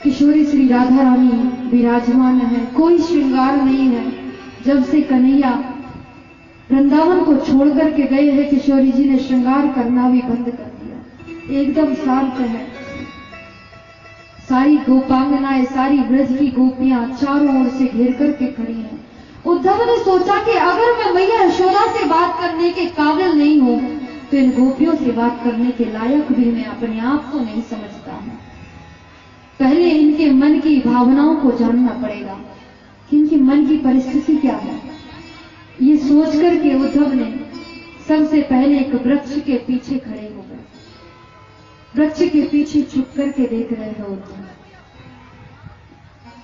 किशोरी श्री राधा रानी विराजमान है, कोई श्रृंगार नहीं है। जब से कन्हैया वृंदावन को छोड़ करके गए हैं, किशोरी जी ने श्रृंगार करना भी बंद कर दिया। एकदम शांत है। सारी गोपांगनाएं, सारी ब्रज की गोपियां चारों ओर से घेर करके खड़ी हैं। उद्धव ने सोचा कि अगर मैं मैया यशोदा से बात करने के काबिल नहीं हूं, तो इन गोपियों से बात करने के लायक भी मैं अपने आप को नहीं समझता हूं। पहले इनके मन की भावनाओं को जानना पड़ेगा कि इनकी मन की परिस्थिति क्या है। ये सोच करके उद्धव ने सबसे पहले एक वृक्ष के पीछे खड़े हो गए। वृक्ष के पीछे छुप करके देख रहे हैं उद्धव।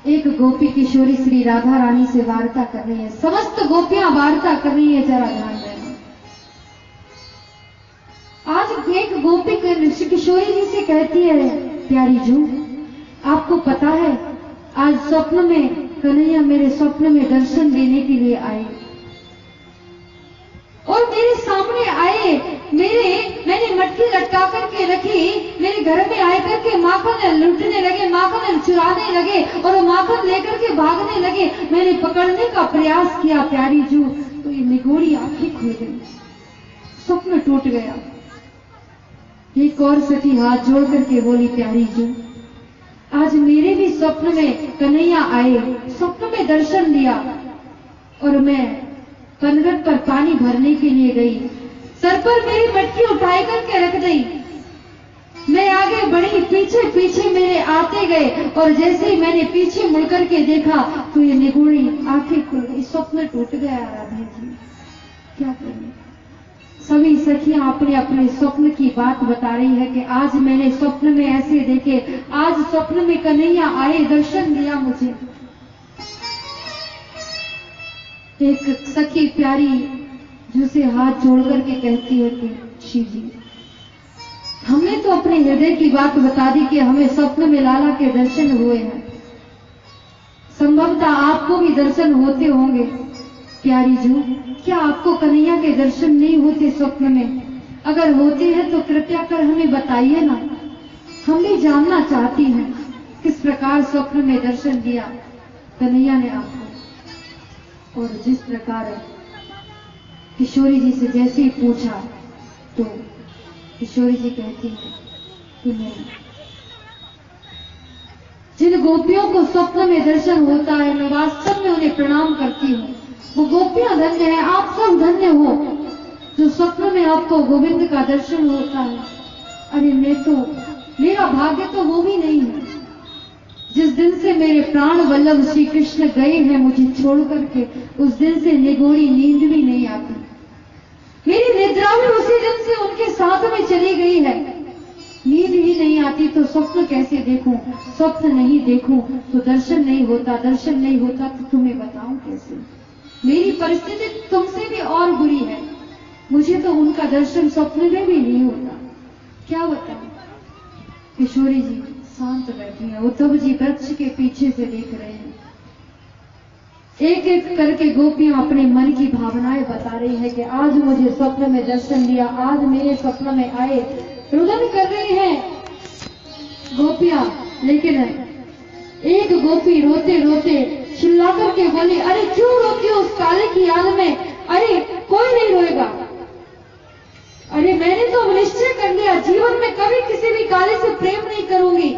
एक गोपी किशोरी श्री राधा रानी से वार्ता कर रही है। समस्त गोपियां वार्ता कर रही है, जरा ध्यान देना। आज एक गोपी किशोरी जी से कहती है, प्यारी जू आपको पता है आज स्वप्न में कन्हैया मेरे स्वप्न में दर्शन देने के लिए आए और मेरे सामने आए। मैंने मटकी लटका करके रखी, मेरे घर में आए करके माखन लूटने लगे, माखन चुराने लगे और माखन लेकर के भागने लगे। मैंने पकड़ने का प्रयास किया प्यारी जू, तो ये निगोड़ी आंखें खुल गई, स्वप्न टूट गया। एक और सखी हाथ जोड़ करके बोली, प्यारी जू आज मेरे भी स्वप्न में कन्हैया आए, स्वप्न में दर्शन दिया और मैं कनगट पर पानी भरने के लिए गई। सर पर मेरी मटकी उठाई करके रख दी। मैं आगे बढ़ी, पीछे पीछे मेरे आते गए और जैसे ही मैंने पीछे मुड़ करके देखा तो ये निगोड़ी आंखें खुल गई, स्वप्न टूट गया। राधा जी क्या करें। सभी सखियां अपने अपने स्वप्न की बात बता रही है कि आज मैंने स्वप्न में ऐसे देखे, आज स्वप्न में कन्हैया आए, दर्शन दिया मुझे। एक सखी प्यारी जिसे हाथ जोड़ करके कहती है कि शिव जी हमने तो अपने हृदय की बात बता दी कि हमें स्वप्न में लाला के दर्शन हुए हैं, संभवतः आपको भी दर्शन होते होंगे। प्यारी जू क्या आपको कन्हैया के दर्शन नहीं होते स्वप्न में? अगर होते हैं तो कृपया कर हमें बताइए ना, हम भी जानना चाहती हैं किस प्रकार स्वप्न में दर्शन दिया कन्हैया ने आपको। और जिस प्रकार किशोरी जी से जैसे ही पूछा तो किशोरी जी कहती है कि मैं जिन गोपियों को स्वप्न में दर्शन होता है मैं वास्तव में उन्हें प्रणाम करती हूँ। वो गोपियां धन्य है, आप सब धन्य हो जो स्वप्न में आपको गोविंद का दर्शन होता है। अरे मेरा भाग्य तो वो भी नहीं है। जिस दिन से मेरे प्राण वल्लभ श्री कृष्ण गए हैं मुझे छोड़ करके, उस दिन से निगोड़ी नींद भी नहीं आती। मेरी निद्रा भी उसी दिन से उनके साथ में चली गई है। नींद ही नहीं आती तो स्वप्न कैसे देखूं? स्वप्न नहीं देखूं तो दर्शन नहीं होता, दर्शन नहीं होता तो तुम्हें बताऊं कैसे? मेरी परिस्थिति तुमसे भी और बुरी है। मुझे तो उनका दर्शन स्वप्न में भी नहीं होता, क्या बताऊं? किशोरी जी शांत बैठी है। उद्धव जी वृक्ष के पीछे से देख रहे हैं। एक एक करके गोपियां अपने मन की भावनाएं बता रही है कि आज मुझे स्वप्न में दर्शन दिया, आज मेरे स्वप्न में आए। रुदन कर रही हैं गोपियां, लेकिन एक गोपी रोते रोते चिल्ला करके बोली, अरे क्यों रोती हो उस काले की याद में? अरे कोई नहीं रोएगा। अरे मैंने तो निश्चय कर लिया जीवन में कभी किसी भी काले से प्रेम नहीं करूंगी।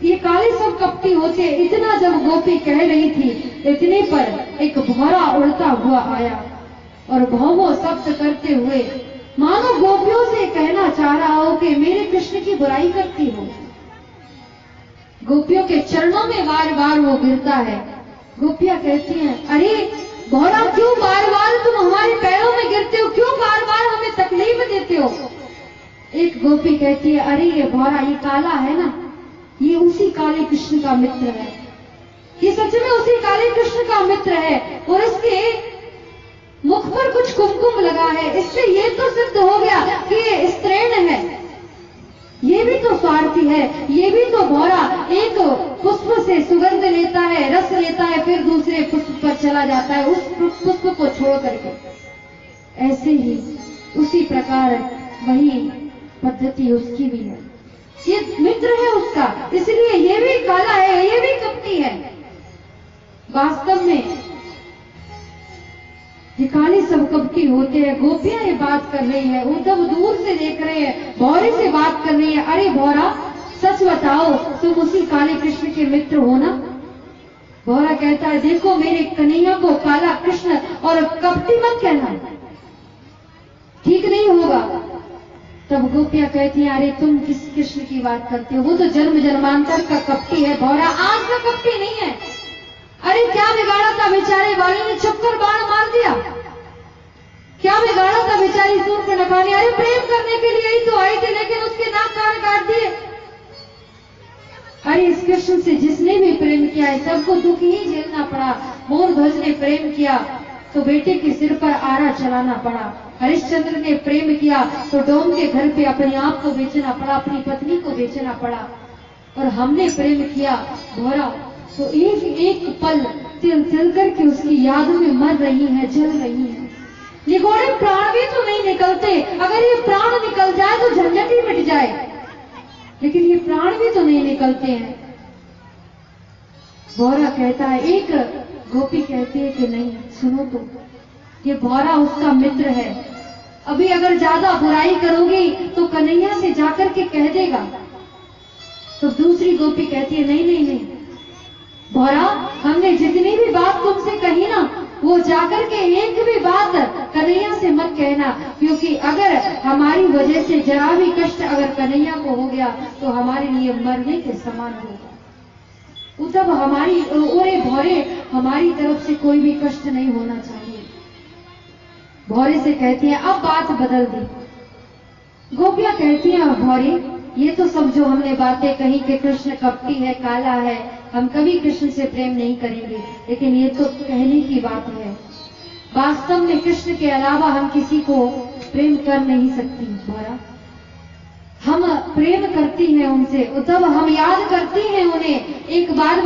ये काले सब कपटी होते। इतना जब गोपी कह रही थी, इतने पर एक भौरा उड़ता हुआ आया और भौवो शब्द करते हुए मानो गोपियों से कहना चाह रहा हो कि मेरे कृष्ण की बुराई करती हो। गोपियों के चरणों में बार बार वो गिरता है। गोपियां कहती हैं, अरे भौरा क्यों बार बार तुम हमारे पैरों में गिरते हो? क्यों बार बार हमें तकलीफ देते हो? एक गोपी कहती है, अरे ये भौरा ये काला है ना, ये उसी काले कृष्ण का मित्र है। ये सच में उसी काले कृष्ण का मित्र है और इसके मुख पर कुछ कुमकुम लगा है। इससे ये तो सिद्ध हो गया कि ये स्त्रीण है। ये भी तो स्वार्थी है। ये भी तो भौरा एक पुष्प से सुगंध लेता है, रस लेता है, फिर दूसरे पुष्प पर चला जाता है उस पुष्प को छोड़ करके। ऐसे ही उसी प्रकार वही पद्धति उसकी भी है। ये मित्र है उसका, इसलिए ये भी काला है, वास्तव में ये काले सब कपटी होते हैं। गोपियां ये बात कर रही है, उद्धव दूर से देख रहे हैं, भौरे से बात कर रही है, अरे भौरा सच बताओ तुम उसी काले कृष्ण के मित्र हो ना? भौरा कहता है देखो मेरे कन्हैया को काला कृष्ण और कपटी मत कहना, ठीक नहीं होगा। तब गोपियां कहती हैं अरे तुम किस कृष्ण की बात करते हो, वो तो जन्म जन्मांतर का कपटी है। भौरा आज का कपटी नहीं है। अरे क्या बिगाड़ा था बेचारे वाली ने, छुपकर बाण मार दिया। क्या बिगाड़ा था बेचारी सूर्पनखा ने, अरे प्रेम करने के लिए ही तो आई थी, लेकिन उसके नाक कान काट दिए। अरे इस कृष्ण से जिसने भी प्रेम किया है सबको दुख ही झेलना पड़ा। मोरध्वज ने प्रेम किया तो बेटे के सिर पर आरा चलाना पड़ा। हरिश्चंद्र ने प्रेम किया तो डोम के घर पे अपने आप को बेचना पड़ा, अपनी पत्नी को बेचना पड़ा। और हमने प्रेम किया भौरा तो एक एक पल तिल तिल करके उसकी याद में मर रही है, जल रही है। ये घोड़े प्राण भी तो नहीं निकलते, अगर ये प्राण निकल जाए तो झंझट ही मिट जाए, लेकिन ये प्राण भी तो नहीं निकलते हैं। भौरा कहता है, एक गोपी कहती है कि नहीं सुनो तो, ये भौरा उसका मित्र है, अभी अगर ज्यादा बुराई करोगी तो कन्हैया से जाकर के कह देगा। तो दूसरी गोपी कहती है नहीं नहीं नहीं भौरा, हमने जितनी भी बात तुमसे कही ना वो जाकर के एक भी बात कन्हैया से मत कहना, क्योंकि अगर हमारी वजह से जरा भी कष्ट अगर कन्हैया को हो गया तो हमारे लिए मरने के समान होगा। तब हमारी ओरे भौरे हमारी तरफ से कोई भी कष्ट नहीं होना चाहिए। भौरे से कहती है अब बात बदल दी। गोपियां कहती हैं भौरे ये तो सब जो हमने बातें कही कि कृष्ण कपटी है, काला है, हम कभी कृष्ण से प्रेम नहीं करेंगे, लेकिन ये तो कहने की बात है। वास्तव में कृष्ण के अलावा हम किसी को प्रेम कर नहीं सकती भौरा। हम प्रेम करती हैं उनसे, तब हम याद करती हैं उन्हें। एक बार